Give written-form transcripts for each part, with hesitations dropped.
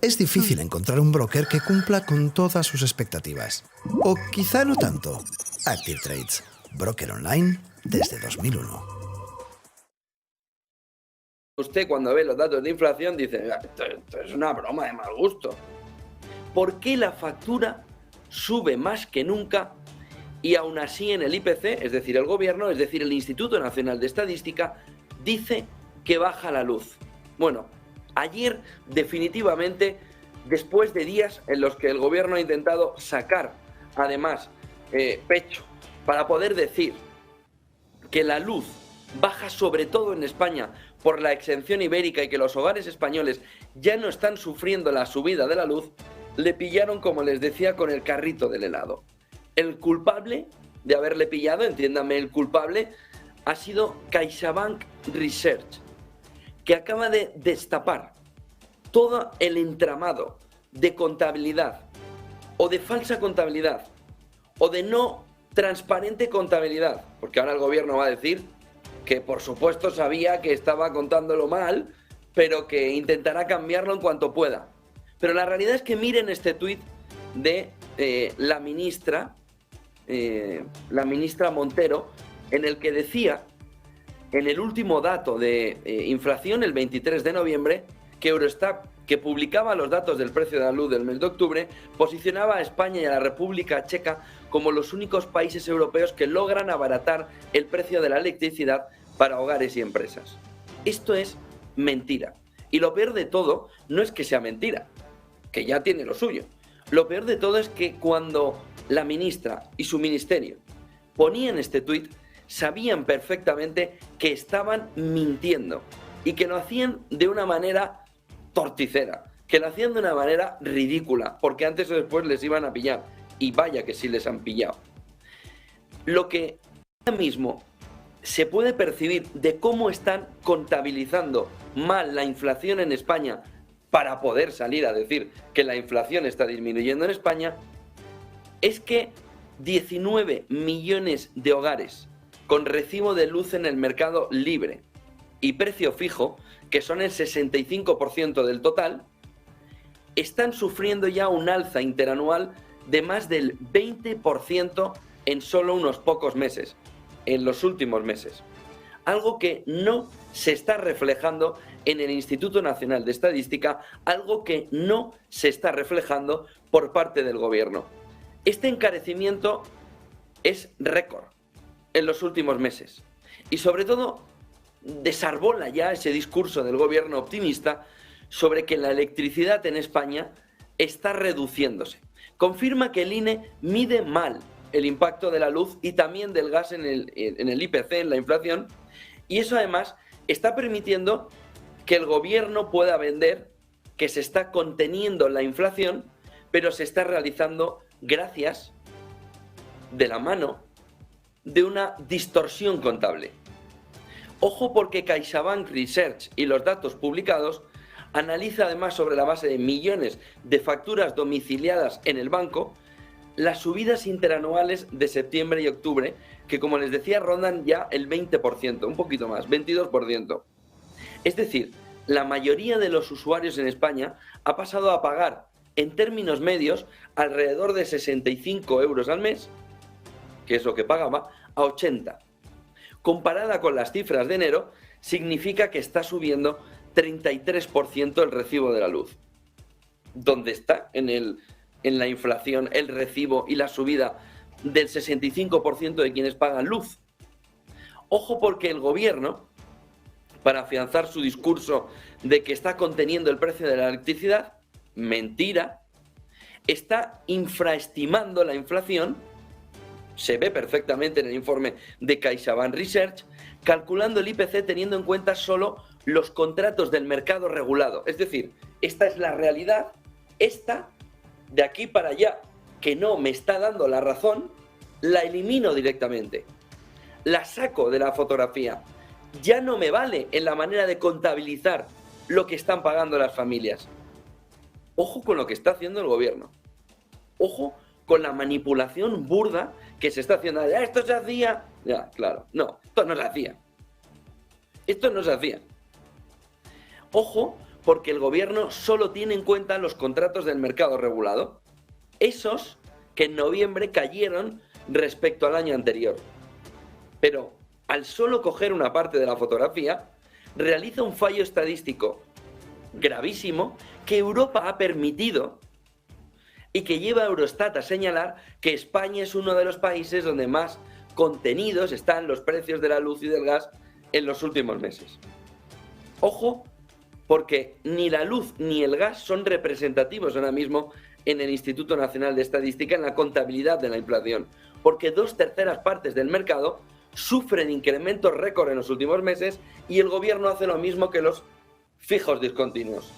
Es difícil encontrar un broker que cumpla con todas sus expectativas. O quizá no tanto. Active Trades, broker online desde 2001. Usted cuando ve los datos de inflación dice, esto es una broma de mal gusto. ¿Por qué la factura sube más que nunca y aún así en el IPC, es decir, el gobierno, es decir, el Instituto Nacional de Estadística, dice que baja la luz? Bueno, ayer definitivamente, después de días en los que el gobierno ha intentado sacar, además, pecho para poder decir que la luz baja sobre todo en España por la exención ibérica y que los hogares españoles ya no están sufriendo la subida de la luz, le pillaron, como les decía, con el carrito del helado. El culpable de haberle pillado, entiéndame, el culpable, ha sido CaixaBank Research, que acaba de destapar todo el entramado de contabilidad o de falsa contabilidad o de no transparente contabilidad, porque ahora el gobierno va a decir que por supuesto sabía que estaba contándolo mal, pero que intentará cambiarlo en cuanto pueda. Pero la realidad es que miren este tuit de la ministra Montero, en el que decía, en el último dato de inflación, el 23 de noviembre, que Eurostat, que publicaba los datos del precio de la luz del mes de octubre, posicionaba a España y a la República Checa como los únicos países europeos que logran abaratar el precio de la electricidad para hogares y empresas. Esto es mentira. Y lo peor de todo no es que sea mentira, que ya tiene lo suyo. Lo peor de todo es que cuando la ministra y su ministerio ponían este tuit, sabían perfectamente que estaban mintiendo y que lo hacían de una manera torticera, que lo hacían de una manera ridícula, porque antes o después les iban a pillar, y vaya que sí les han pillado. Lo que ahora mismo se puede percibir de cómo están contabilizando mal la inflación en España para poder salir a decir que la inflación está disminuyendo en España, es que 19 millones de hogares con recibo de luz en el mercado libre y precio fijo, que son el 65% del total, están sufriendo ya un alza interanual de más del 20% en solo unos pocos meses, en los últimos meses. Algo que no se está reflejando en el Instituto Nacional de Estadística, algo que no se está reflejando por parte del gobierno. Este encarecimiento es récord en los últimos meses y sobre todo desarbola ya ese discurso del gobierno optimista sobre que la electricidad en España está reduciéndose. Confirma que el INE mide mal el impacto de la luz y también del gas en el IPC, en la inflación, y eso además está permitiendo que el gobierno pueda vender que se está conteniendo la inflación, pero se está realizando gracias de la mano de una distorsión contable. Ojo, porque CaixaBank Research y los datos publicados analiza además, sobre la base de millones de facturas domiciliadas en el banco, las subidas interanuales de septiembre y octubre, que como les decía rondan ya el 20%, un poquito más, 22%. Es decir, la mayoría de los usuarios en España ha pasado a pagar en términos medios alrededor de 65 euros al mes, que es lo que pagaba, a 80. Comparada con las cifras de enero, significa que está subiendo 33% el recibo de la luz. ¿Dónde está en la inflación el recibo y la subida del 65% de quienes pagan luz? Ojo, porque el gobierno, para afianzar su discurso de que está conteniendo el precio de la electricidad, mentira, está infraestimando la inflación. Se ve perfectamente en el informe de CaixaBank Research, calculando el IPC teniendo en cuenta solo los contratos del mercado regulado. Es decir, esta es la realidad, esta, de aquí para allá, que no me está dando la razón, la elimino directamente. La saco de la fotografía. Ya no me vale en la manera de contabilizar lo que están pagando las familias. Ojo con lo que está haciendo el gobierno. Ojo con la manipulación burda que se está haciendo. Ya, esto se hacía. Ya, claro. No, esto no se hacía. Esto no se hacía. Ojo, porque el gobierno solo tiene en cuenta los contratos del mercado regulado, esos que en noviembre cayeron respecto al año anterior. Pero al solo coger una parte de la fotografía, realiza un fallo estadístico gravísimo que Europa ha permitido y que lleva a Eurostat a señalar que España es uno de los países donde más contenidos están los precios de la luz y del gas en los últimos meses. Ojo, porque ni la luz ni el gas son representativos ahora mismo en el Instituto Nacional de Estadística en la contabilidad de la inflación, porque 2/3 partes del mercado sufren incrementos récord en los últimos meses y el gobierno hace lo mismo que los fijos discontinuos.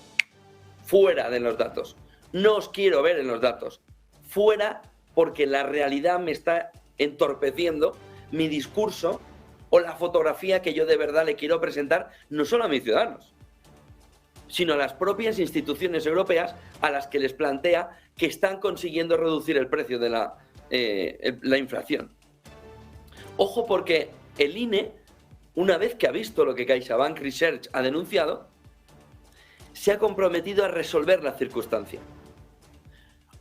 Fuera de los datos. No os quiero ver en los datos. Fuera, porque la realidad me está entorpeciendo mi discurso o la fotografía que yo de verdad le quiero presentar no solo a mis ciudadanos, sino a las propias instituciones europeas a las que les plantea que están consiguiendo reducir el precio de la inflación. Ojo, porque el INE, una vez que ha visto lo que CaixaBank Research ha denunciado, se ha comprometido a resolver la circunstancia.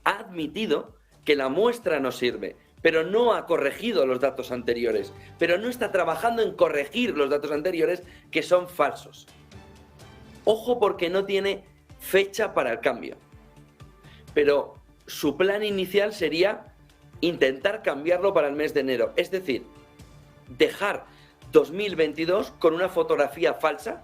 Ha admitido que la muestra no sirve, pero no ha corregido los datos anteriores, pero no está trabajando en corregir los datos anteriores que son falsos. Ojo, porque no tiene fecha para el cambio. Pero su plan inicial sería intentar cambiarlo para el mes de enero. Es decir, dejar 2022 con una fotografía falsa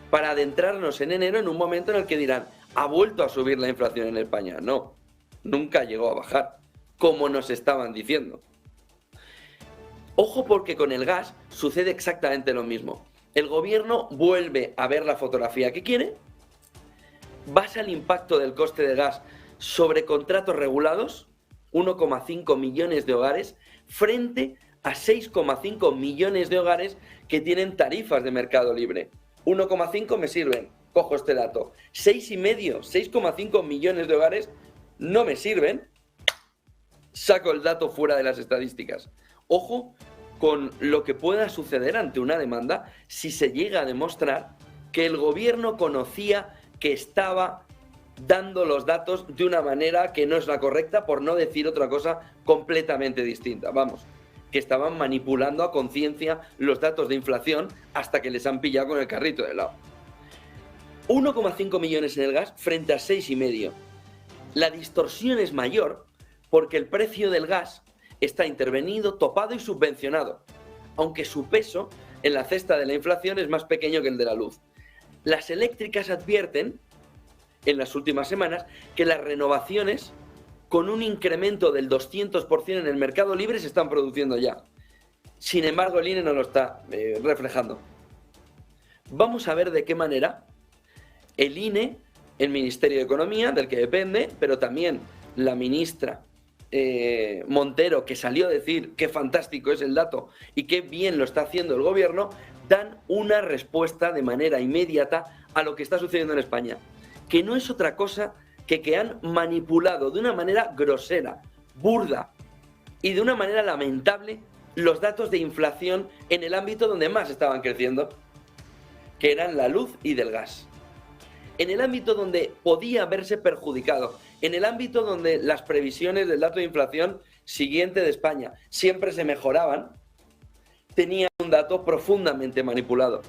para adentrarnos en enero en un momento en el que dirán, ha vuelto a subir la inflación en España. No, nunca llegó a bajar, como nos estaban diciendo. Ojo, porque con el gas sucede exactamente lo mismo. El gobierno vuelve a ver la fotografía que quiere, basa el impacto del coste de gas sobre contratos regulados, 1,5 millones de hogares, frente a 6,5 millones de hogares que tienen tarifas de mercado libre. 1,5 me sirven, cojo este dato. 6,5 millones de hogares no me sirven, saco el dato fuera de las estadísticas. Ojo con lo que pueda suceder ante una demanda si se llega a demostrar que el gobierno conocía que estaba dando los datos de una manera que no es la correcta, por no decir otra cosa completamente distinta. Vamos, que estaban manipulando a conciencia los datos de inflación hasta que les han pillado con el carrito de helado. 1,5 millones en el gas frente a 6,5. La distorsión es mayor porque el precio del gas está intervenido, topado y subvencionado, aunque su peso en la cesta de la inflación es más pequeño que el de la luz. Las eléctricas advierten en las últimas semanas que las renovaciones con un incremento del 200% en el mercado libre se están produciendo ya. Sin embargo, el INE no lo está reflejando. Vamos a ver de qué manera el INE, el Ministerio de Economía, del que depende, pero también la ministra Montero, que salió a decir qué fantástico es el dato y qué bien lo está haciendo el gobierno, dan una respuesta de manera inmediata a lo que está sucediendo en España, que no es otra cosa que han manipulado de una manera grosera, burda y de una manera lamentable los datos de inflación en el ámbito donde más estaban creciendo, que eran la luz y del gas. En el ámbito donde podía verse perjudicado, en el ámbito donde las previsiones del dato de inflación siguiente de España siempre se mejoraban, tenía un dato profundamente manipulado,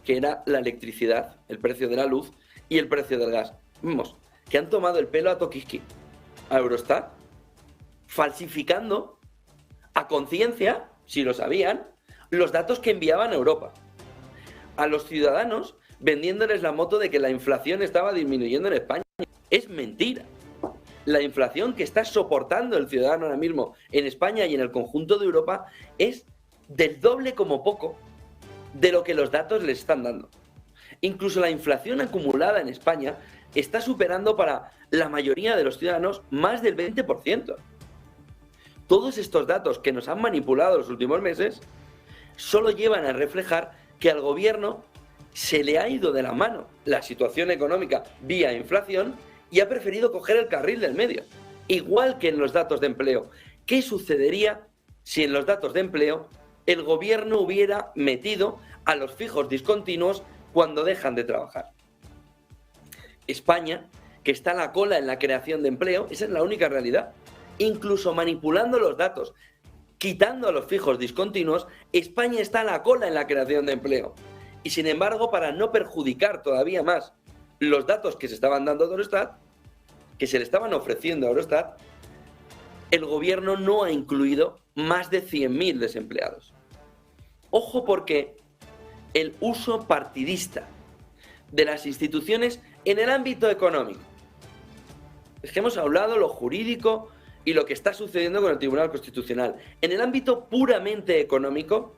que era la electricidad, el precio de la luz y el precio del gas. Vamos, que han tomado el pelo a Tokiski, a Eurostat, falsificando a conciencia, si lo sabían, los datos que enviaban a Europa. A los ciudadanos, vendiéndoles la moto de que la inflación estaba disminuyendo en España. Es mentira. La inflación que está soportando el ciudadano ahora mismo en España y en el conjunto de Europa es del doble como poco de lo que los datos les están dando. Incluso la inflación acumulada en España está superando para la mayoría de los ciudadanos más del 20%. Todos estos datos que nos han manipulado los últimos meses solo llevan a reflejar que al gobierno se le ha ido de la mano la situación económica vía inflación y ha preferido coger el carril del medio. Igual que en los datos de empleo. ¿Qué sucedería si en los datos de empleo el gobierno hubiera metido a los fijos discontinuos cuando dejan de trabajar? España, que está a la cola en la creación de empleo, esa es la única realidad. Incluso manipulando los datos, quitando a los fijos discontinuos, España está a la cola en la creación de empleo. Y sin embargo, para no perjudicar todavía más los datos que se estaban dando a Eurostat, que se le estaban ofreciendo a Eurostat, el gobierno no ha incluido más de 100.000 desempleados. Ojo, porque el uso partidista de las instituciones en el ámbito económico, es que hemos hablado lo jurídico y lo que está sucediendo con el Tribunal Constitucional, en el ámbito puramente económico,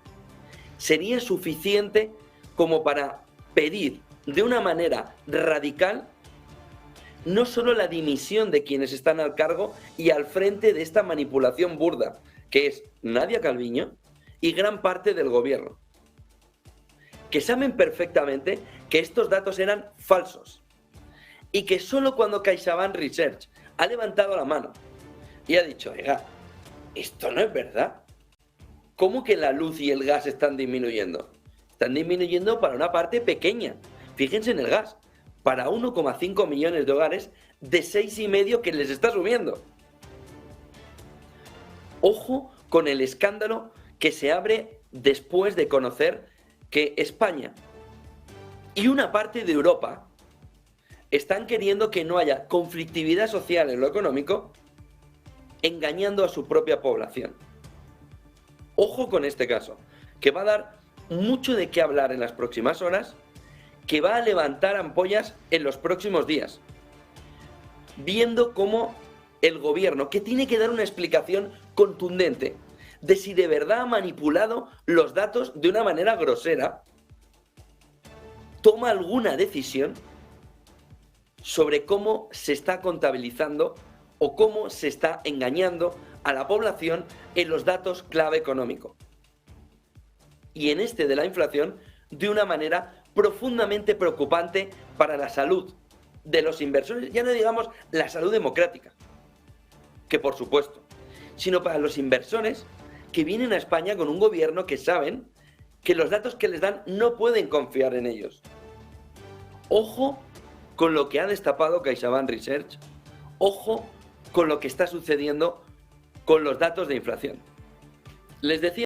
sería suficiente como para pedir de una manera radical no solo la dimisión de quienes están al cargo y al frente de esta manipulación burda, que es Nadia Calviño y gran parte del gobierno, que saben perfectamente que estos datos eran falsos y que solo cuando CaixaBank Research ha levantado la mano y ha dicho, oiga, esto no es verdad. ¿Cómo que la luz y el gas están disminuyendo? Están disminuyendo para una parte pequeña. Fíjense en el gas, para 1,5 millones de hogares de 6,5 que les está subiendo. Ojo con el escándalo que se abre después de conocer que España y una parte de Europa están queriendo que no haya conflictividad social en lo económico, engañando a su propia población. Ojo con este caso, que va a dar mucho de qué hablar en las próximas horas, que va a levantar ampollas en los próximos días, viendo cómo el gobierno, que tiene que dar una explicación contundente de si de verdad ha manipulado los datos de una manera grosera, toma alguna decisión sobre cómo se está contabilizando o cómo se está engañando a la población en los datos clave económico. Y en este de la inflación, de una manera profundamente preocupante para la salud de los inversores, ya no digamos la salud democrática, que por supuesto, sino para los inversores que vienen a España con un gobierno que saben que los datos que les dan no pueden confiar en ellos. Ojo con lo que ha destapado CaixaBank Research, ojo con lo que está sucediendo con los datos de inflación. Les decía